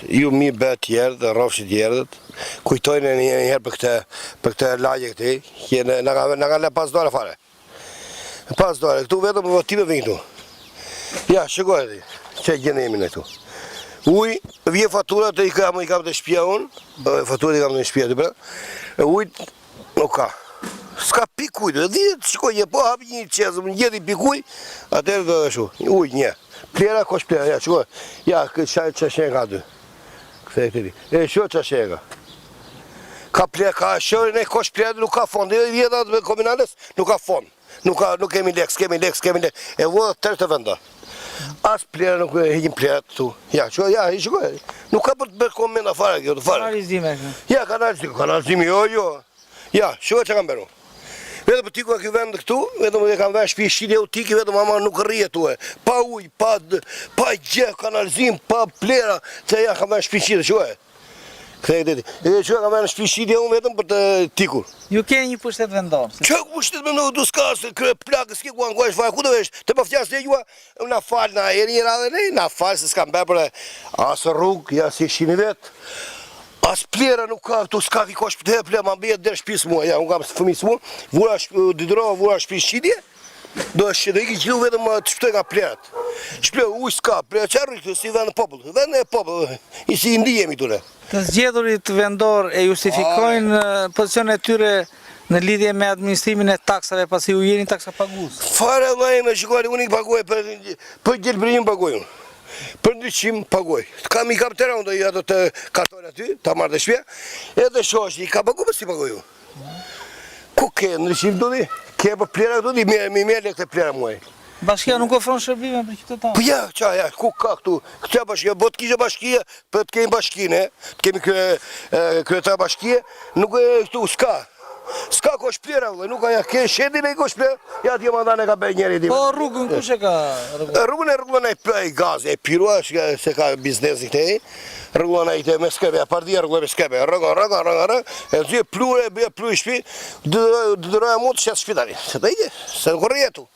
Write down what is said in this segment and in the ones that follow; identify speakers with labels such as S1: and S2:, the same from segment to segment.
S1: Ju mi bë tjerë dhe rrofshit tjerët, kujtojnë një herë për këtë lagje këti, në ka le pas dore fare. Pas dore, këtu vetëm votime vënë këtu. Ja, shikoj ti, që gjene jemi në këtu. Uj, vje faturat i kam të shpia unë, faturat i kam të shpia të bërë, ujt nuk ka. Ska pikuj, dhe shikoj, po hapi një qezëm, një jeti pikuj, atërë dhe shu, uj, një. Plera, kosh plera, ja, shikoj, ja, që shenë ka dy. Këthe e këtëri, e shikoj që shenë ka. Ka plera, ka shërë, ne kosh plera, nuk ka fond, dhe vjetat me komunales, nuk ka fond. Nuk kemi leks, e vodhë tërë të venda. As plera nuk heqin plera të tu. Ja, shikoj, nuk ka për të bërë komenda fare kjo, të fare.
S2: Kanalizime.
S1: Ja, kanalizime, jo. Ja, shikoj që kam beru. Vetëm për tiku e këtë vend këtu, vetëm e kam vesh shpi shqitje u tiki, vetëm ama nuk rrije tu e. Pa uj, pa gjë, kanalizim, pa plera, që ja kam vesh shpi shqitje, që e. Këtë e këtëti. E që e kam vesh shpi shqitje unë vetëm për të tiku.
S2: Ju keni një pushtet vendor?
S1: Që pushtet vendor, du s'ka, se kërë plakë, s'ke ku anë fare, ku të vesh, të pa fjas të gjua, na falë, na eri një radhe, ne, na falë, se s'kam bërë për asë rrugë, ja si shqini vetë. As plera nuk ka, tu s'ka ki kosh për të plera, ma bëjet dhe shpisë mua, ja, unë kam fëmisë mua, vura shpisë qidje, do i ki qilu vetëm të shpëtoj nga plerat. Shpëtoj uj s'ka, plera qarë këtë, si vend e popullë, vend e popullë, i si indi jemi tune.
S2: Të zgjedhurit vendor e justifikojnë pozicion e tyre në lidhje me administrimin e taksave, pasi u jeni taksa pagues.
S1: Fare vëllai, me shikoj, unë i paguaj, për gjelbërinim paguaj unë. Për ndryqim pagoj. I kam të rëndë ato të kartojnë aty, të marrë të shpje, edhe shosh, i ka pagu për si pagoj ju. Ku ke ndryqim të di? Ke për plera të di, mi me lek të plera muaj.
S2: Bashkia nuk ofron shërbime për qytetarë?
S1: Po ja, ku ka këtu? Këtë bashkia, bo të kishe bashkia, për të kemi bashkine, të kemi kryetar bashkia, nuk e këtu s'ka. S'ka kosh plera, nuk ka ke shedin e kosh plera, ja t'jo mandan e ka bej njeri di.
S2: Po rrugën, kush e ka rrugën?
S1: Rrugën e gaz, e pirua, se ka biznesi këtej, rrugën e me skebe, a pardia rrugën me skebe, rrugën, e zi e plu i shpi, dëroja mund të shetë shpitari, se të ike, se në kërë jetu.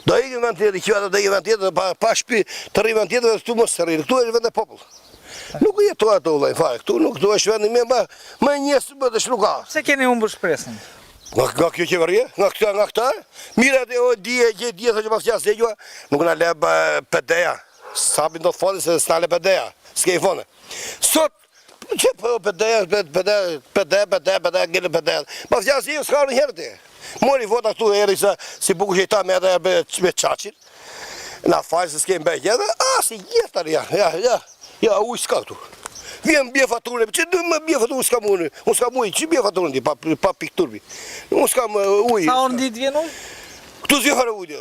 S1: Do ike vend tjetë, i kjua do ike vend tjetë, pa shpi të rri vend tjetë, dhe këtu mos të rri, këtu e vend e popull. Nuk jetu ato vëllaj fare, këtu nuk këtu është vendi me njësë më të shluka.
S2: Se keni humbur shpresën?
S1: Nga kjo qeverie, nga këta, mire atë o dje thë që pas qasë e gjua, nuk nga le pëdeja, sabin do të foni se s'na le pëdeja, s'ke i fone. Sot, që po pëdeja, gjele pëdeja, pas qasë e ju s'ka në herë të. Mori vota këtu e eri si buku që i ta me edhe me qaqin, na falë se s'ke mbejt edhe, si jetër ja, uj s'ka këtu. Vjen bje faturën, që du me bje faturën s'kam unë s'kam uj, që bje faturën ti, pa pikturbi. Unë s'kam uj.
S2: Sa orë në ditë vjen uj?
S1: Këtu s'vje fare uj,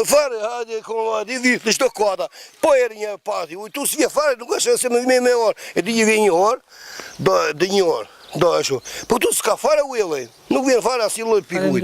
S1: fare, hajde, komadi, vitë, në shto kata, po eri një pati uj, tu s'vje fare, nuk është se me orë, e di një vjen një orë, dhe një orë, do e shu. Po këtu s'ka fare uj e lejnë, nuk vjen fare asë një loj pik uj.